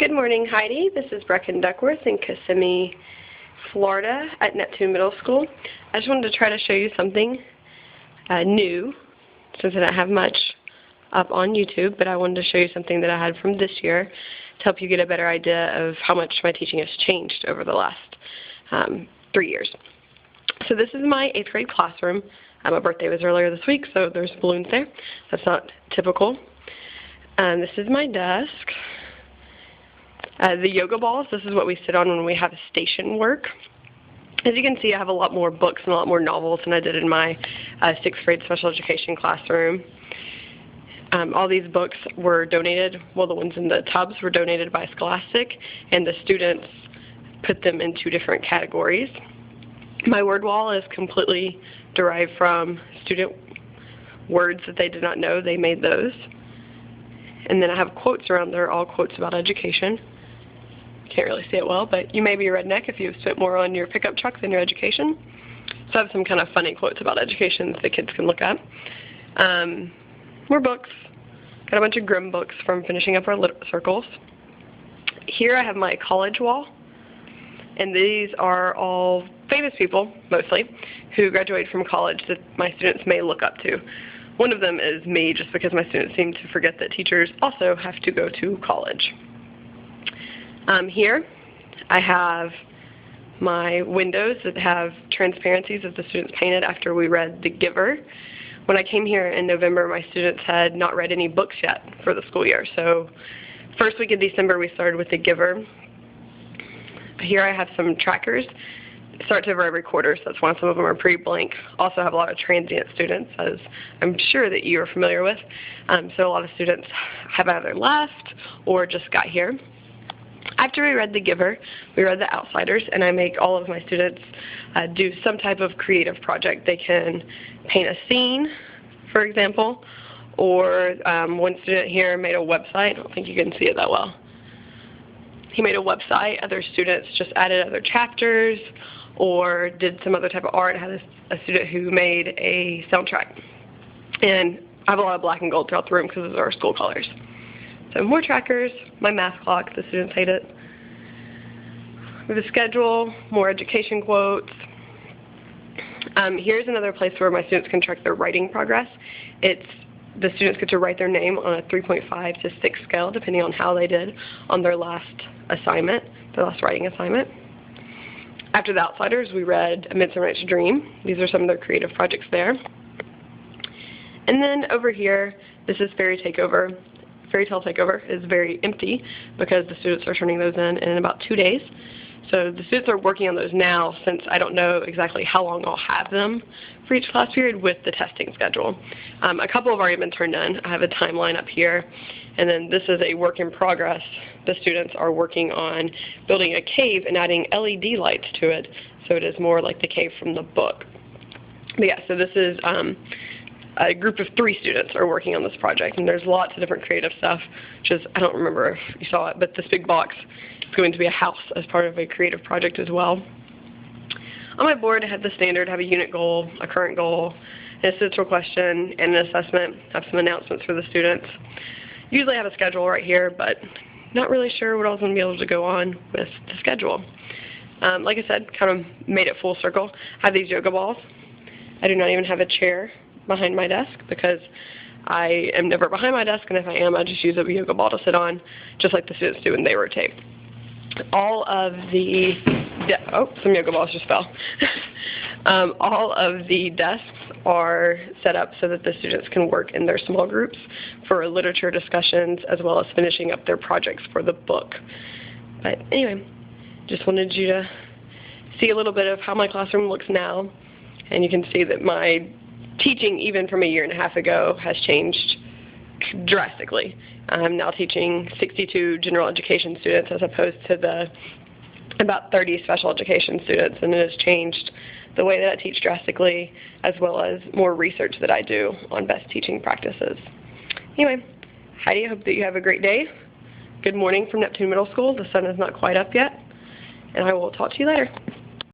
Good morning, Heidi. This is Brecken Duckworth in Kissimmee, Florida at Neptune Middle School. I just wanted to try to show you something new, since I don't have much up on YouTube, but I wanted to show you something that I had from this year to help you get a better idea of how much my teaching has changed over the last 3 years. So this is my 8th grade classroom. My birthday was earlier this week, so there's balloons there. That's not typical. This is my desk. The yoga balls, this is what we sit on when we have station work. As you can see, I have a lot more books and a lot more novels than I did in my 6th grade special education classroom. All these books were donated, well, the ones in the tubs were donated by Scholastic, and the students put them into different categories. My word wall is completely derived from student words that they did not know. They made those. And then I have quotes around there, all quotes about education. Can't really see it well, but you may be a redneck if you've spent more on your pickup truck than your education. So I have some kind of funny quotes about education that the kids can look at. More books. Got a bunch of Grimm books from finishing up our circles. Here I have my college wall, and these are all famous people, mostly, who graduated from college that my students may look up to. One of them is me, just because my students seem to forget that teachers also have to go to college. Here I have my windows that have transparencies that the students painted after we read The Giver. When I came here in November, my students had not read any books yet for the school year. So first week of December we started with The Giver. Here I have some trackers. It starts over every quarter, so that's why some of them are pretty blank. Also have a lot of transient students, as I'm sure that you are familiar with. So a lot of students have either left or just got here. After we read The Giver, we read The Outsiders, and I make all of my students do some type of creative project. They can paint a scene, for example, or one student here made a website. I don't think you can see it that well. He made a website. Other students just added other chapters or did some other type of art. I had a student who made a soundtrack. And I have a lot of black and gold throughout the room because those are our school colors. So more trackers, my math clock, the students hate it. We have a schedule, more education quotes. Here's another place where my students can track their writing progress. The students get to write their name on a 3.5 to 6 scale, depending on how they did on their last assignment, their last writing assignment. After The Outsiders, we read A Midsummer Night's Dream. These are some of their creative projects there. And then over here, this is Fairy Tale Takeover is very empty because the students are turning those in about 2 days. So the students are working on those now, since I don't know exactly how long I'll have them for each class period with the testing schedule. A couple have already been turned in. I have a timeline up here. And then this is a work in progress. The students are working on building a cave and adding LED lights to it, so it is more like the cave from the book. But yeah, so this is a group of 3 students are working on this project, and there's lots of different creative stuff, which is, I don't remember if you saw it, but this big box is going to be a house as part of a creative project as well. On my board I have the standard, I have a unit goal, a current goal, an essential question, and an assessment. I have some announcements for the students. Usually I have a schedule right here, but not really sure what else I'm going to be able to go on with the schedule. Like I said, kind of made it full circle. I have these yoga balls. I do not even have a chair behind my desk because I am never behind my desk, and if I am, I just use a yoga ball to sit on, just like the students do when they rotate. All of the some yoga balls just fell. All of the desks are set up so that the students can work in their small groups for literature discussions as well as finishing up their projects for the book. But anyway, just wanted you to see a little bit of how my classroom looks now, and you can see that my teaching, even from a year and a half ago, has changed drastically. I'm now teaching 62 general education students as opposed to the about 30 special education students, and it has changed the way that I teach drastically, as well as more research that I do on best teaching practices. Anyway, Heidi, I hope that you have a great day. Good morning from Neptune Middle School. The sun is not quite up yet, and I will talk to you later.